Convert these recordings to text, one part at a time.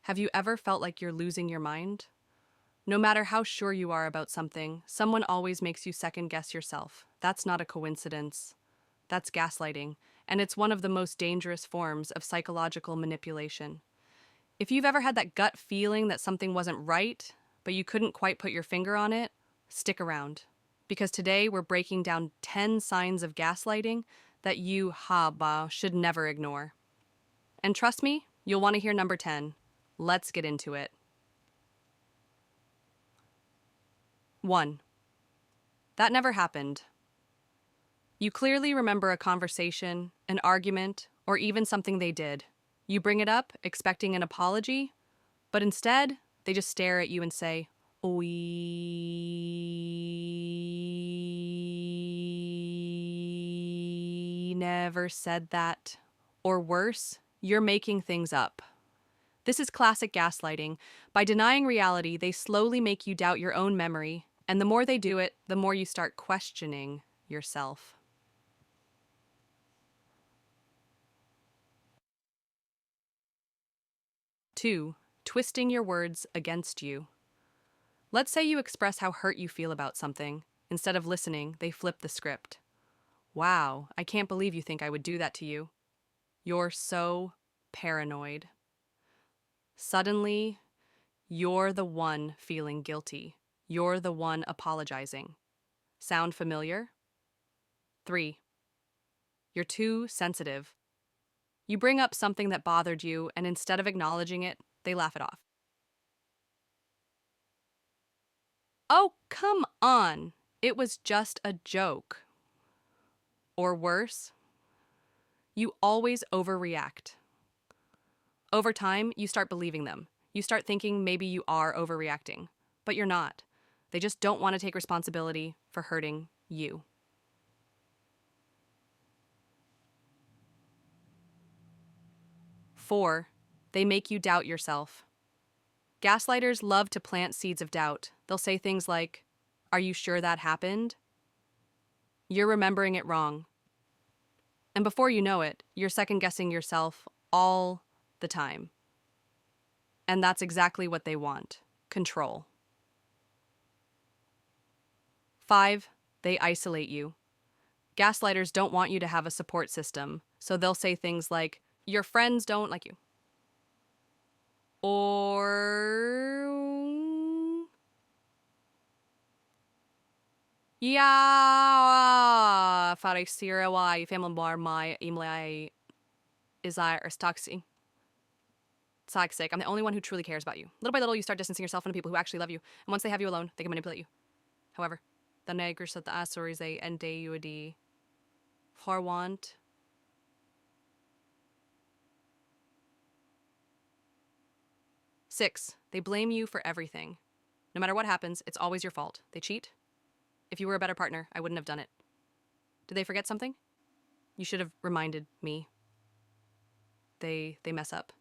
Have you ever felt like you're losing your mind? No matter how sure you are about something, someone always makes you second guess yourself. That's not a coincidence. That's gaslighting, and it's one of the most dangerous forms of psychological manipulation. If you've ever had that gut feeling that something wasn't right, but you couldn't quite put your finger on it, stick around. Because today we're breaking down 10 signs of gaslighting that you, should never ignore. And trust me, you'll want to hear number 10. Let's get into it. 1. That never happened. You clearly remember a conversation, an argument, or even something they did. You bring it up, expecting an apology, but instead, they just stare at you and say, "We never said that." Or worse, you're making things up. This is classic gaslighting. By denying reality, they slowly make you doubt your own memory, and the more they do it, the more you start questioning yourself. 2. Twisting your words against you. Let's say you express how hurt you feel about something. Instead of listening, they flip the script. "Wow, I can't believe you think I would do that to you. You're so paranoid." Suddenly, you're the one feeling guilty. You're the one apologizing. Sound familiar? 3. You're too sensitive. You bring up something that bothered you, and instead of acknowledging it, they laugh it off. "Oh, come on. It was just a joke." Or worse, you always overreact. Over time, you start believing them. You start thinking maybe you are overreacting, but you're not. They just don't want to take responsibility for hurting you. 4. They make you doubt yourself. Gaslighters love to plant seeds of doubt. They'll say things like, "Are you sure that happened? You're remembering it wrong." And before you know it, you're second guessing yourself all the time. And that's exactly what they want: control. 5. They isolate you. Gaslighters don't want you to have a support system, so they'll say things like, "Your friends don't like you." Or, "Ja, farisera why family bar my email is toxic. Toxic. I'm the only one who truly cares about you." Little by little, you start distancing yourself from the people who actually love you, and once they have you alone, they can manipulate you. However, the negers at the Azores and DUD for want. 6. They blame you for everything. No matter what happens, it's always your fault. They cheat. "If you were a better partner, I wouldn't have done it." Did they forget something? "You should have reminded me." They mess up.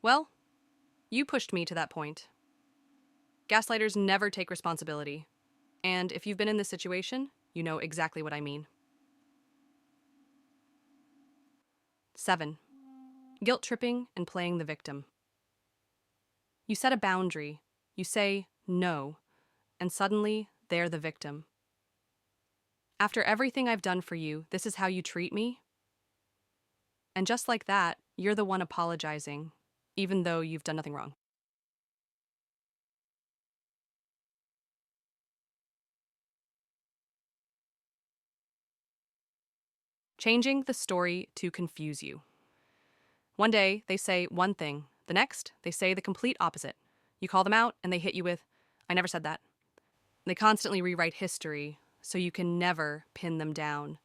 "Well, you pushed me to that point." Gaslighters never take responsibility. And if you've been in this situation, you know exactly what I mean. 7. Guilt tripping and playing the victim. You set a boundary. You say no, and suddenly they're the victim. "After everything I've done for you, this is how you treat me?" And just like that, you're the one apologizing, even though you've done nothing wrong. Changing the story to confuse you. One day, they say one thing. The next, they say the complete opposite. You call them out, and they hit you with, "I never said that." They constantly rewrite history, so you can never pin them down.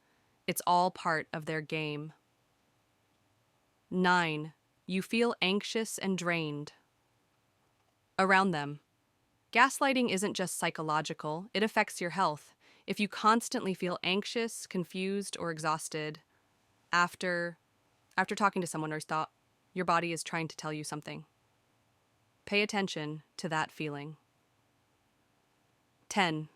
It's all part of their game. 9. You feel anxious and drained around them. Gaslighting isn't just psychological, it affects your health. If you constantly feel anxious, confused, or exhausted after talking to someone or thought, your body is trying to tell you something. Pay attention to that feeling. 10.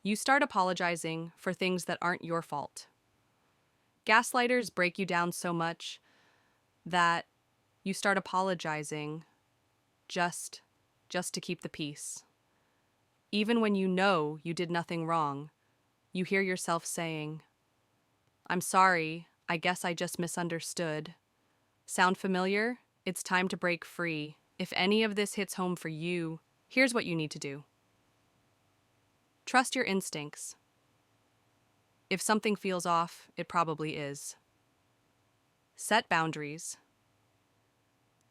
You start apologizing for things that aren't your fault. Gaslighters break you down so much that You start apologizing just just to keep the peace. Even when you know you did nothing wrong, you hear yourself saying, "I'm sorry, I guess I just misunderstood." Sound familiar? It's time to break free. If any of this hits home for you, here's what you need to do. Trust your instincts. If something feels off, it probably is. Set boundaries.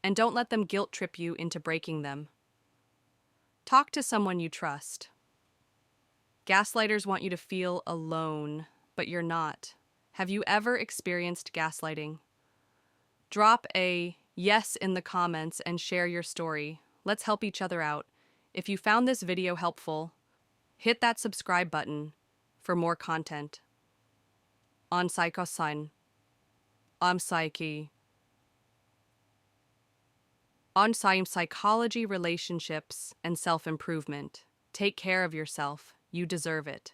And don't let them guilt trip you into breaking them. Talk to someone you trust. Gaslighters want you to feel alone, but you're not. Have you ever experienced gaslighting? Drop a yes in the comments and share your story. Let's help each other out. If you found this video helpful, hit that subscribe button for more content. On Psychosign. I'm Psyche. On psychology, relationships, and self-improvement. Take care of yourself. You deserve it.